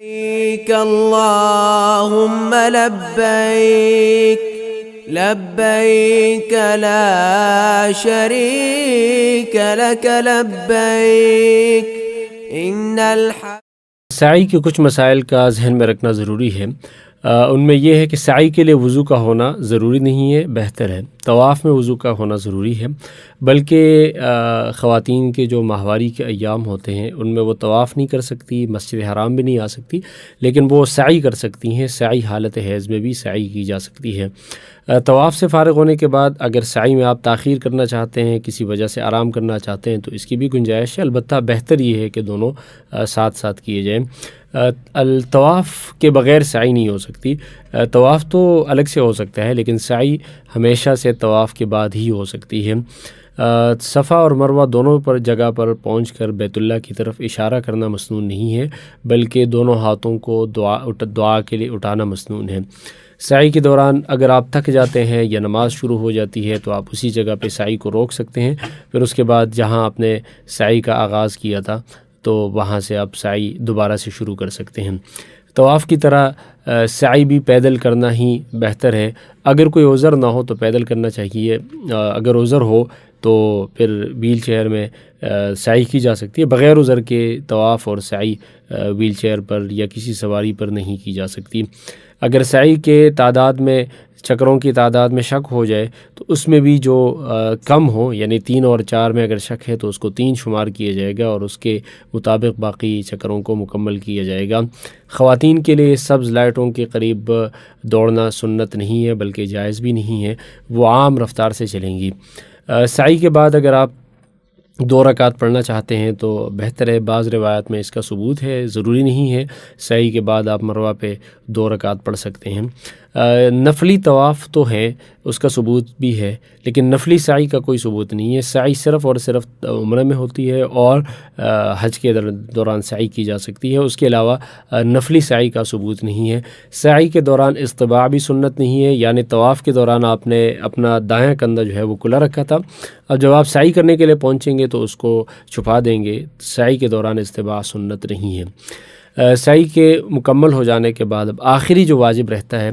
لبيك اللهم لبيك لبيك لا شريك لك لبيك ان سعی کے کچھ مسائل کا ذہن میں رکھنا ضروری ہے۔ ان میں یہ ہے کہ سعی کے لیے وضو کا ہونا ضروری نہیں ہے، بہتر ہے۔ طواف میں وضو کا ہونا ضروری ہے، بلکہ خواتین کے جو ماہواری کے ایام ہوتے ہیں ان میں وہ طواف نہیں کر سکتی، مسجد حرام بھی نہیں آ سکتی، لیکن وہ سعی کر سکتی ہیں۔ سعی حالت حیض میں بھی سعی کی جا سکتی ہے۔ طواف سے فارغ ہونے کے بعد اگر سعی میں آپ تاخیر کرنا چاہتے ہیں، کسی وجہ سے آرام کرنا چاہتے ہیں تو اس کی بھی گنجائش ہے، البتہ بہتر یہ ہے کہ دونوں ساتھ ساتھ کیے جائیں۔ الطواف کے بغیر سعی نہیں ہو سکتی۔ طواف تو الگ سے ہو سکتا ہے، لیکن سعی ہمیشہ سے طواف کے بعد ہی ہو سکتی ہے۔ صفا اور مروہ دونوں پر جگہ پر پہنچ کر بیت اللہ کی طرف اشارہ کرنا مسنون نہیں ہے، بلکہ دونوں ہاتھوں کو دعا کے لیے اٹھانا مسنون ہے۔ سعی کے دوران اگر آپ تھک جاتے ہیں یا نماز شروع ہو جاتی ہے تو آپ اسی جگہ پہ سعی کو روک سکتے ہیں، پھر اس کے بعد جہاں آپ نے سعی کا آغاز کیا تھا تو وہاں سے آپ سعی دوبارہ سے شروع کر سکتے ہیں۔ طواف کی طرح سعی بھی پیدل کرنا ہی بہتر ہے۔ اگر کوئی عذر نہ ہو تو پیدل کرنا چاہیے، اگر عذر ہو تو پھر ویل چیئر میں سعی کی جا سکتی ہے۔ بغیر عذر کے طواف اور سعی ویل چیئر پر یا کسی سواری پر نہیں کی جا سکتی۔ اگر سعی کے تعداد میں چکروں کی تعداد میں شک ہو جائے تو اس میں بھی جو کم ہو، یعنی 3 اور 4 میں اگر شک ہے تو اس کو 3 شمار کیا جائے گا اور اس کے مطابق باقی چکروں کو مکمل کیا جائے گا۔ خواتین کے لیے سبز لائٹوں کے قریب دوڑنا سنت نہیں ہے، بلکہ جائز بھی نہیں ہے، وہ عام رفتار سے چلیں گی۔ سعی کے بعد اگر آپ 2 رکعت پڑھنا چاہتے ہیں تو بہتر ہے، بعض روایات میں اس کا ثبوت ہے، ضروری نہیں ہے۔ سعی کے بعد آپ مروہ پہ 2 رکعت پڑھ سکتے ہیں۔ نفلی طواف تو ہے، اس کا ثبوت بھی ہے، لیکن نفلی سعی کا کوئی ثبوت نہیں ہے۔ سعی صرف اور صرف عمرہ میں ہوتی ہے اور حج کے دوران سعی کی جا سکتی ہے، اس کے علاوہ نفلی سعی کا ثبوت نہیں ہے۔ سعی کے دوران اصطباع بھی سنت نہیں ہے، یعنی طواف کے دوران آپ نے اپنا دایاں کندھا جو ہے وہ کھلا رکھا تھا، اب جب آپ سعی کرنے کے لیے پہنچیں گے تو اس کو چھپا دیں گے۔ سعی کے دوران اصطباع سنت نہیں ہے۔ سعی کے مکمل ہو جانے کے بعد اب آخری جو واجب رہتا ہے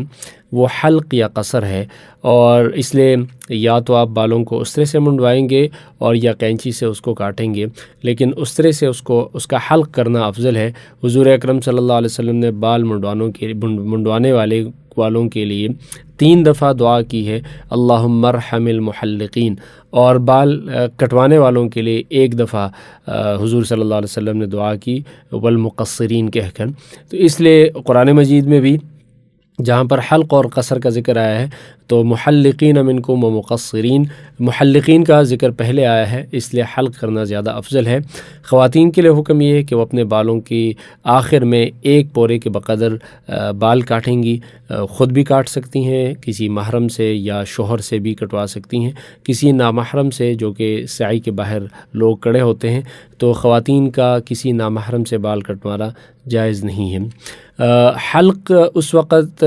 وہ حلق یا قصر ہے، اور اس لیے یا تو آپ بالوں کو استرے سے منڈوائیں گے اور یا کینچی سے اس کو کاٹیں گے، لیکن استرے سے اس کا حلق کرنا افضل ہے۔ حضور اکرم صلی اللہ علیہ وسلم نے بال منڈوانے والوں کے لیے 3 دفعہ دعا کی ہے، اللہم ارحم المحلقین، اور بال کٹوانے والوں کے لیے 1 دفعہ حضور صلی اللہ علیہ وسلم نے دعا کی والمقصرین کہہ کر۔ تو اس لیے قرآن مجید میں بھی جہاں پر حلق اور قصر کا ذکر آیا ہے تو محلقین منکم و مقصرین، محلقین کا ذکر پہلے آیا ہے، اس لیے حلق کرنا زیادہ افضل ہے۔ خواتین کے لیے حکم یہ ہے کہ وہ اپنے بالوں کی آخر میں 1 پورے کے بقدر بال کاٹیں گی، خود بھی کاٹ سکتی ہیں، کسی محرم سے یا شوہر سے بھی کٹوا سکتی ہیں، کسی نامحرم سے جو کہ سعی کے باہر لوگ کڑے ہوتے ہیں تو خواتین کا کسی نامحرم سے بال کٹوانا جائز نہیں ہے۔ حلق اس وقت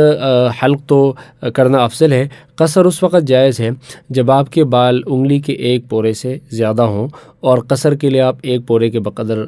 حلق تو کرنا افضل ہے، قصر اس وقت جائز ہے جب آپ کے بال انگلی کے 1 پورے سے زیادہ ہوں، اور قصر کے لیے آپ 1 پورے کے بقدر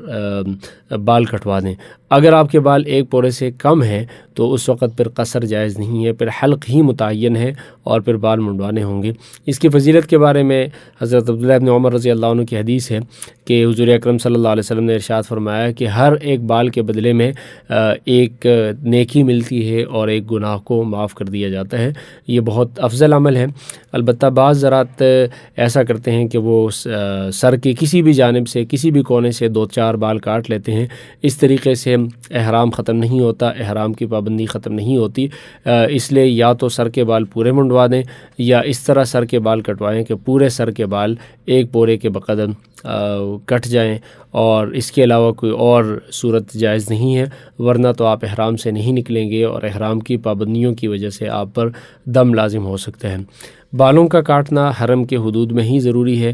بال کٹوا دیں۔ اگر آپ کے بال 1 پورے سے کم ہیں تو اس وقت پھر قصر جائز نہیں ہے، پھر حلق ہی متعین ہے اور پھر بال منڈوانے ہوں گے۔ اس کی فضیلت کے بارے میں حضرت عبداللہ ابن عمر رضی اللہ عنہ کی حدیث ہے کہ حضور اکرم صلی اللہ علیہ وسلم نے ارشاد فرمایا کہ ہر ایک بال کے بدلے میں 1 نیکی ملتی ہے اور 1 گناہ کو معاف کر دیا جاتا ہے۔ یہ بہت افضل عمل ہے۔ البتہ بعض حضرات ایسا کرتے ہیں کہ وہ سر کے کسی بھی جانب سے، کسی بھی کونے سے 2-4 بال کاٹ لیتے ہیں، اس طریقے سے احرام ختم نہیں ہوتا، احرام کی پابندی ختم نہیں ہوتی۔ اس لیے یا تو سر کے بال پورے منڈوا دیں یا اس طرح سر کے بال کٹوائیں کہ پورے سر کے بال 1 پورے کے بقدر کٹ جائیں، اور اس کے علاوہ کوئی اور صورت جائز نہیں ہے، ورنہ تو آپ احرام سے نہیں نکلیں گے اور احرام کی پابندیوں کی وجہ سے آپ پر دم لازم ہو سکتا ہے۔ بالوں کا کاٹنا حرم کے حدود میں ہی ضروری ہے،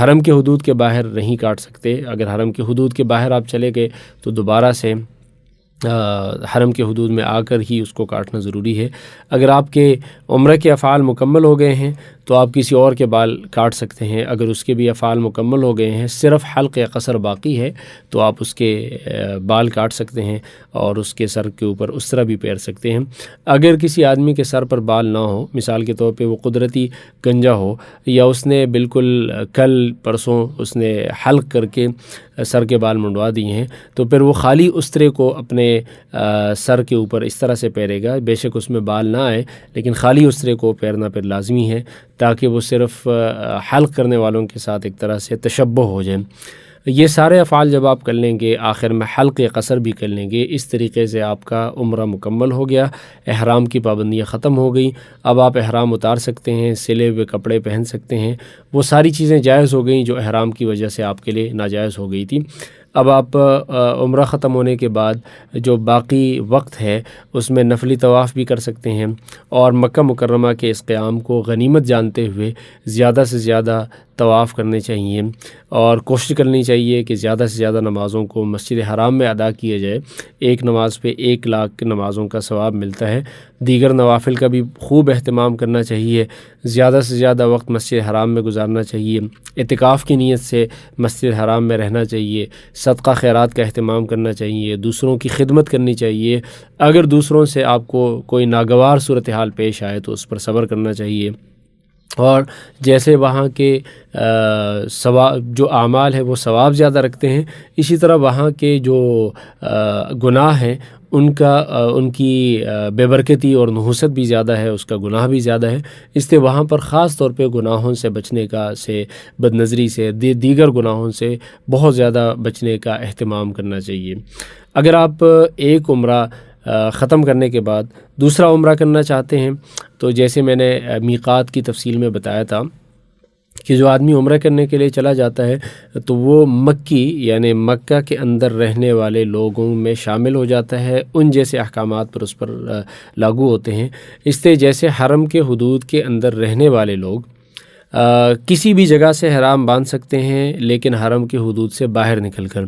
حرم کے حدود کے باہر نہیں کاٹ سکتے۔ اگر حرم کے حدود کے باہر آپ چلے گئے تو دوبارہ سے حرم کے حدود میں آ کر ہی اس کو کاٹنا ضروری ہے۔ اگر آپ کے عمرہ کے افعال مکمل ہو گئے ہیں تو آپ کسی اور کے بال کاٹ سکتے ہیں۔ اگر اس کے بھی افعال مکمل ہو گئے ہیں، صرف حلق یا قصر باقی ہے، تو آپ اس کے بال کاٹ سکتے ہیں اور اس کے سر کے اوپر اس طرح بھی پیر سکتے ہیں۔ اگر کسی آدمی کے سر پر بال نہ ہو، مثال کے طور پہ وہ قدرتی گنجا ہو، یا اس نے بالکل کل پرسوں اس نے حلق کر کے سر کے بال منڈوا دیے ہیں، تو پھر وہ خالی استرے کو اپنے سر کے اوپر اس طرح سے پیرے گا، بے شک اس میں بال نہ آئے لیکن خالی استرے کو پیرنا پھر لازمی ہے، تاکہ وہ صرف حلق کرنے والوں کے ساتھ ایک طرح سے تشبہ ہو جائے۔ یہ سارے افعال جب آپ کر لیں گے، آخر میں حلق قصر بھی کر لیں گے، اس طریقے سے آپ کا عمرہ مکمل ہو گیا، احرام کی پابندیاں ختم ہو گئی۔ اب آپ احرام اتار سکتے ہیں، سلے ہوئے کپڑے پہن سکتے ہیں، وہ ساری چیزیں جائز ہو گئیں جو احرام کی وجہ سے آپ کے لیے ناجائز ہو گئی تھی۔ اب آپ عمرہ ختم ہونے کے بعد جو باقی وقت ہے اس میں نفلی طواف بھی کر سکتے ہیں، اور مکہ مکرمہ کے اس قیام کو غنیمت جانتے ہوئے زیادہ سے زیادہ طواف کرنے چاہیے، اور کوشش کرنی چاہیے کہ زیادہ سے زیادہ نمازوں کو مسجد حرام میں ادا کیا جائے۔ ایک نماز پہ 1,00,000 نمازوں کا ثواب ملتا ہے۔ دیگر نوافل کا بھی خوب اہتمام کرنا چاہیے، زیادہ سے زیادہ وقت مسجد حرام میں گزارنا چاہیے، اعتکاف کی نیت سے مسجد حرام میں رہنا چاہیے، صدقہ خیرات کا اہتمام کرنا چاہیے، دوسروں کی خدمت کرنی چاہیے۔ اگر دوسروں سے آپ کو کوئی ناگوار صورتحال پیش آئے تو اس پر صبر کرنا چاہیے، اور جیسے وہاں کے جو اعمال ہے وہ ثواب زیادہ رکھتے ہیں، اسی طرح وہاں کے جو گناہ ہیں ان کی بے برکتی اور نحوست بھی زیادہ ہے، اس کا گناہ بھی زیادہ ہے، اس لیے وہاں پر خاص طور پہ گناہوں سے بچنے کا، بد نظری سے، دیگر گناہوں سے بہت زیادہ بچنے کا اہتمام کرنا چاہیے۔ اگر آپ ایک عمرہ ختم کرنے کے بعد دوسرا عمرہ کرنا چاہتے ہیں، تو جیسے میں نے میقات کی تفصیل میں بتایا تھا کہ جو آدمی عمرہ کرنے کے لیے چلا جاتا ہے تو وہ مکی یعنی مکہ کے اندر رہنے والے لوگوں میں شامل ہو جاتا ہے، ان جیسے احکامات پر اس پر لاگو ہوتے ہیں۔ اس لیے جیسے حرم کے حدود کے اندر رہنے والے لوگ کسی بھی جگہ سے احرام باندھ سکتے ہیں، لیکن حرم کے حدود سے باہر نکل کر،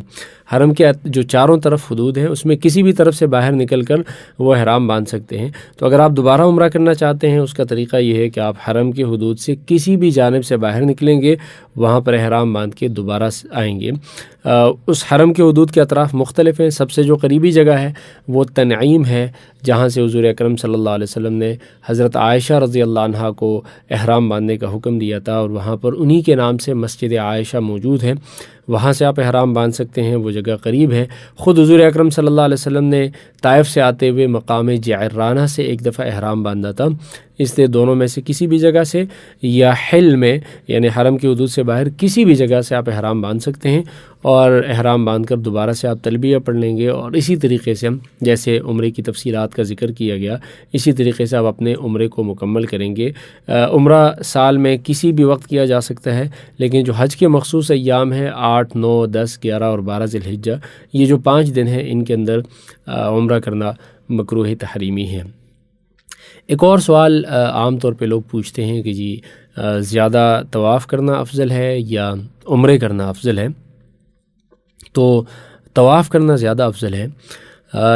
حرم کے جو چاروں طرف حدود ہیں اس میں کسی بھی طرف سے باہر نکل کر وہ احرام باندھ سکتے ہیں۔ تو اگر آپ دوبارہ عمرہ کرنا چاہتے ہیں، اس کا طریقہ یہ ہے کہ آپ حرم کے حدود سے کسی بھی جانب سے باہر نکلیں گے، وہاں پر احرام باندھ کے دوبارہ آئیں گے۔ اس حرم کے حدود کے اطراف مختلف ہیں، سب سے جو قریبی جگہ ہے وہ تنعیم ہے، جہاں سے حضور اکرم صلی اللہ علیہ وسلم نے حضرت عائشہ رضی اللہ عنہا کو احرام باندھنے کا حکم دیا تھا، اور وہاں پر انہی کے نام سے مسجد عائشہ موجود ہے، وہاں سے آپ احرام باندھ سکتے ہیں، وہ جگہ قریب ہے۔ خود حضور اکرم صلی اللہ علیہ وسلم نے طائف سے آتے ہوئے مقام جعرانہ سے ایک دفعہ احرام باندھا تھا، اس لیے دونوں میں سے کسی بھی جگہ سے یا حل میں یعنی حرم کی حدود سے باہر کسی بھی جگہ سے آپ احرام باندھ سکتے ہیں، اور احرام باندھ کر دوبارہ سے آپ تلبیہ پڑھ لیں گے، اور اسی طریقے سے جیسے عمرے کی تفصیلات کا ذکر کیا گیا اسی طریقے سے آپ اپنے عمرے کو مکمل کریں گے۔ عمرہ سال میں کسی بھی وقت کیا جا سکتا ہے، لیکن جو حج کے مخصوص ایام ہیں 8، 9، 10، 11 اور 12 ذی الحجہ، یہ جو 5 دن ہیں ان کے اندر عمرہ کرنا مکروہ تحریمی ہے۔ ایک اور سوال عام طور پہ لوگ پوچھتے ہیں کہ جی زیادہ طواف کرنا افضل ہے یا عمرے کرنا افضل ہے؟ تو طواف کرنا زیادہ افضل ہے،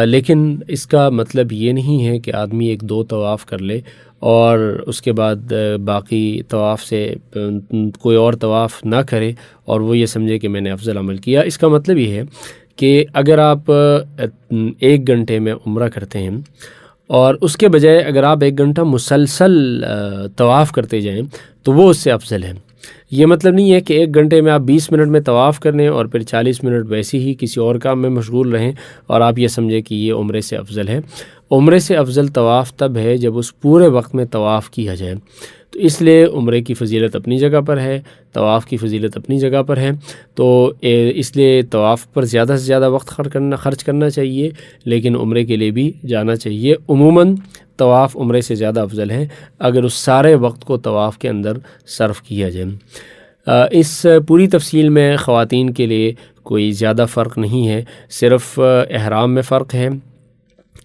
لیکن اس کا مطلب یہ نہیں ہے کہ آدمی 1-2 طواف کر لے اور اس کے بعد باقی طواف سے کوئی اور طواف نہ کرے اور وہ یہ سمجھے کہ میں نے افضل عمل کیا۔ اس کا مطلب یہ ہے کہ اگر آپ 1 گھنٹے میں عمرہ کرتے ہیں اور اس کے بجائے اگر آپ 1 گھنٹہ مسلسل طواف کرتے جائیں تو وہ اس سے افضل ہے۔ یہ مطلب نہیں ہے کہ 1 گھنٹے میں آپ 20 منٹ میں طواف کر لیں اور پھر 40 منٹ ویسے ہی کسی اور کام میں مشغول رہیں اور آپ یہ سمجھیں کہ یہ عمرے سے افضل ہے۔ عمرے سے افضل طواف تب ہے جب اس پورے وقت میں طواف کیا جائے، تو اس لیے عمرے کی فضیلت اپنی جگہ پر ہے، طواف کی فضیلت اپنی جگہ پر ہے، تو اس لیے طواف پر زیادہ سے زیادہ وقت خرچ کرنا چاہیے، لیکن عمرے کے لیے بھی جانا چاہیے۔ عموماً طواف عمرے سے زیادہ افضل ہے اگر اس سارے وقت کو طواف کے اندر صرف کیا جائے۔ اس پوری تفصیل میں خواتین کے لیے کوئی زیادہ فرق نہیں ہے، صرف احرام میں فرق ہے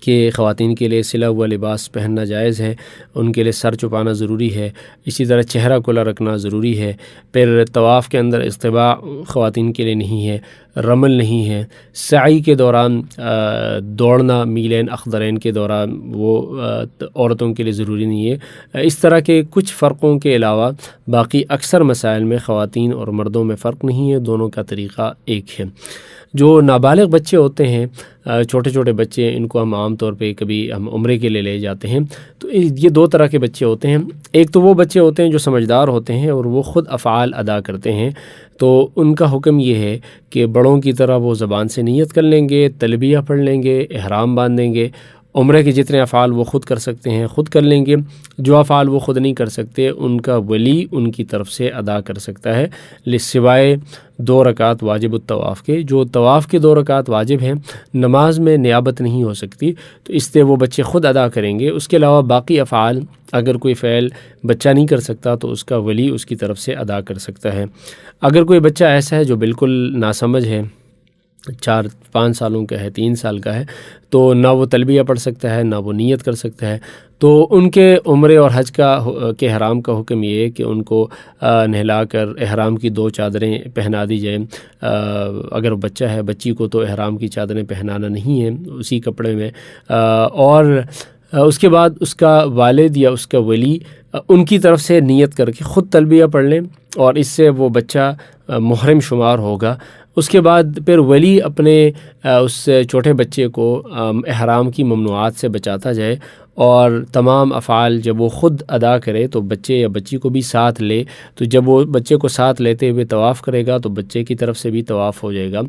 کہ خواتین کے لیے سلا ہوا لباس پہننا جائز ہے، ان کے لیے سر چھپانا ضروری ہے، اسی طرح چہرہ کھلا رکھنا ضروری ہے۔ پھر طواف کے اندر اصطباع خواتین کے لیے نہیں ہے، رمل نہیں ہے، سعی کے دوران دوڑنا میلین اخضرین کے دوران وہ عورتوں کے لیے ضروری نہیں ہے۔ اس طرح کے کچھ فرقوں کے علاوہ باقی اکثر مسائل میں خواتین اور مردوں میں فرق نہیں ہے، دونوں کا طریقہ ایک ہے۔ جو نابالغ بچے ہوتے ہیں، چھوٹے چھوٹے بچے، ان کو ہم عام طور پہ کبھی ہم عمرے کے لیے لے جاتے ہیں، تو یہ دو طرح کے بچے ہوتے ہیں۔ ایک تو وہ بچے ہوتے ہیں جو سمجھدار ہوتے ہیں اور وہ خود افعال ادا کرتے ہیں، تو ان کا حکم یہ ہے کہ بڑوں کی طرح وہ زبان سے نیت کر لیں گے، تلبیہ پڑھ لیں گے، احرام باندھیں گے، عمرے کے جتنے افعال وہ خود کر سکتے ہیں خود کر لیں گے۔ جو افعال وہ خود نہیں کر سکتے ان کا ولی ان کی طرف سے ادا کر سکتا ہے، سوائے 2 رکعت واجب الطواف کے۔ جو طواف کے 2 رکعت واجب ہیں، نماز میں نیابت نہیں ہو سکتی، تو اس سے وہ بچے خود ادا کریں گے۔ اس کے علاوہ باقی افعال اگر کوئی فعل بچہ نہیں کر سکتا تو اس کا ولی اس کی طرف سے ادا کر سکتا ہے۔ اگر کوئی بچہ ایسا ہے جو بالکل ناسمجھ ہے، 4-5 سالوں کا ہے، 3 سال کا ہے، تو نہ وہ تلبیہ پڑھ سکتا ہے نہ وہ نیت کر سکتا ہے، تو ان کے عمرے اور حج کے احرام کا حکم یہ ہے کہ ان کو نہلا کر احرام کی 2 چادریں پہنا دی جائیں۔ اگر بچہ ہے، بچی کو تو احرام کی چادریں پہنانا نہیں ہے اسی کپڑے میں، اور اس کے بعد اس کا والد یا اس کا ولی ان کی طرف سے نیت کر کے خود تلبیہ پڑھ لیں، اور اس سے وہ بچہ محرم شمار ہوگا۔ اس کے بعد پھر ولی اپنے اس چھوٹے بچے کو احرام کی ممنوعات سے بچاتا جائے، اور تمام افعال جب وہ خود ادا کرے تو بچے یا بچی کو بھی ساتھ لے، تو جب وہ بچے کو ساتھ لیتے ہوئے طواف کرے گا تو بچے کی طرف سے بھی طواف ہو جائے گا،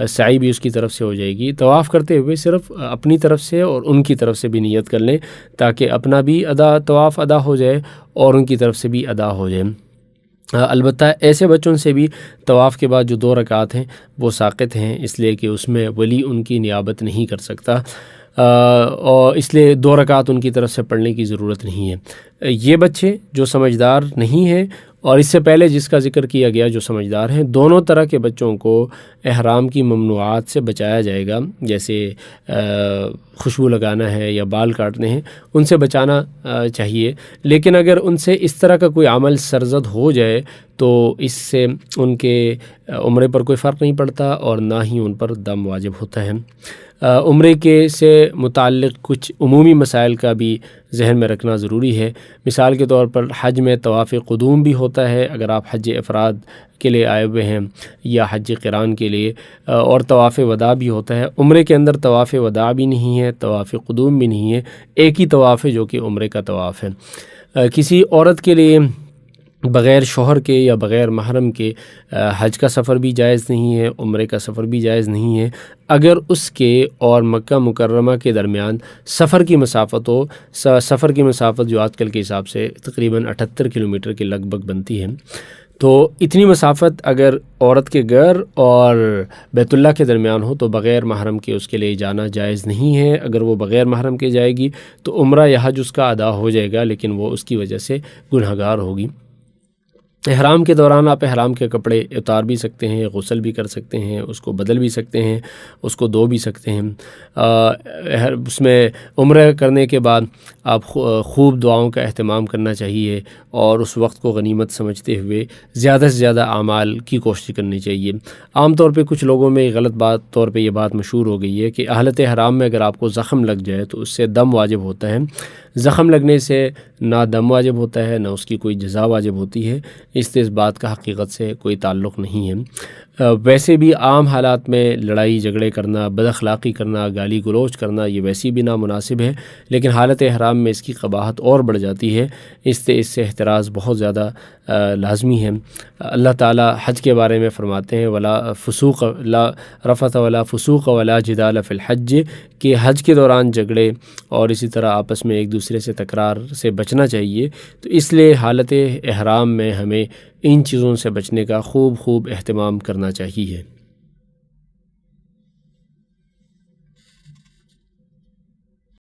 سعی بھی اس کی طرف سے ہو جائے گی۔ طواف کرتے ہوئے صرف اپنی طرف سے اور ان کی طرف سے بھی نیت کر لیں، تاکہ اپنا بھی طواف ادا ہو جائے اور ان کی طرف سے بھی ادا ہو جائے۔ البتہ ایسے بچوں سے بھی طواف کے بعد جو 2 رکعت ہیں وہ ساقط ہیں، اس لیے کہ اس میں ولی ان کی نیابت نہیں کر سکتا، اور اس لیے 2 رکعت ان کی طرف سے پڑھنے کی ضرورت نہیں ہے۔ یہ بچے جو سمجھدار نہیں ہیں، اور اس سے پہلے جس کا ذکر کیا گیا جو سمجھدار ہیں، دونوں طرح کے بچوں کو احرام کی ممنوعات سے بچایا جائے گا، جیسے خوشبو لگانا ہے یا بال کاٹنے ہیں، ان سے بچانا چاہیے۔ لیکن اگر ان سے اس طرح کا کوئی عمل سرزد ہو جائے تو اس سے ان کے عمرے پر کوئی فرق نہیں پڑتا اور نہ ہی ان پر دم واجب ہوتا ہے۔ عمرے کے سے متعلق کچھ عمومی مسائل کا بھی ذہن میں رکھنا ضروری ہے۔ مثال کے طور پر حج میں طواف قدوم بھی ہوتا ہے اگر آپ حج افراد کے لیے آئے ہوئے ہیں، یا حج قران کے لیے، اور طواف وداع بھی ہوتا ہے۔ عمرے کے اندر طواف وداع بھی نہیں ہے، طواف قدوم بھی نہیں ہے، ایک ہی طواف ہے جو کہ عمرے کا طواف ہے۔ کسی عورت کے لیے بغیر شوہر کے یا بغیر محرم کے حج کا سفر بھی جائز نہیں ہے، عمرے کا سفر بھی جائز نہیں ہے، اگر اس کے اور مکہ مکرمہ کے درمیان سفر کی مسافت ہو۔ سفر کی مسافت جو آج کل کے حساب سے تقریباً 78 کلومیٹر کے لگ بھگ بنتی ہے، تو اتنی مسافت اگر عورت کے گھر اور بیت اللہ کے درمیان ہو تو بغیر محرم کے اس کے لیے جانا جائز نہیں ہے۔ اگر وہ بغیر محرم کے جائے گی تو عمرہ یا حج اس کا ادا ہو جائے گا، لیکن وہ اس کی وجہ سے گنہگار ہوگی۔ احرام کے دوران آپ احرام کے کپڑے اتار بھی سکتے ہیں، غسل بھی کر سکتے ہیں، اس کو بدل بھی سکتے ہیں، اس کو دھو بھی سکتے ہیں۔ اس میں عمرہ کرنے کے بعد آپ خوب دعاؤں کا اہتمام کرنا چاہیے، اور اس وقت کو غنیمت سمجھتے ہوئے زیادہ سے زیادہ اعمال کی کوشش کرنی چاہیے۔ عام طور پہ کچھ لوگوں میں غلط طور پہ یہ بات مشہور ہو گئی ہے کہ حالت احرام میں اگر آپ کو زخم لگ جائے تو اس سے دم واجب ہوتا ہے۔ زخم لگنے سے نہ دم واجب ہوتا ہے، نہ اس کی کوئی جزا واجب ہوتی ہے، اس بات کا حقیقت سے کوئی تعلق نہیں ہے۔ ویسے بھی عام حالات میں لڑائی جھگڑے کرنا، بد اخلاقی کرنا، گالی گلوچ کرنا یہ ویسی بھی نامناسب ہے، لیکن حالت احرام میں اس کی قباحت اور بڑھ جاتی ہے، اس سے احتراز بہت زیادہ لازمی ہے۔ اللہ تعالیٰ حج کے بارے میں فرماتے ہیں ولا فسوق لا رفث ولا فسوق ولا جدال فی الحج، کہ حج کے دوران جھگڑے اور اسی طرح آپس میں ایک دوسرے سے تکرار سے بچنا چاہیے۔ تو اس لیے حالت احرام میں ہمیں ان چیزوں سے بچنے کا خوب اہتمام کرنا چاہیے۔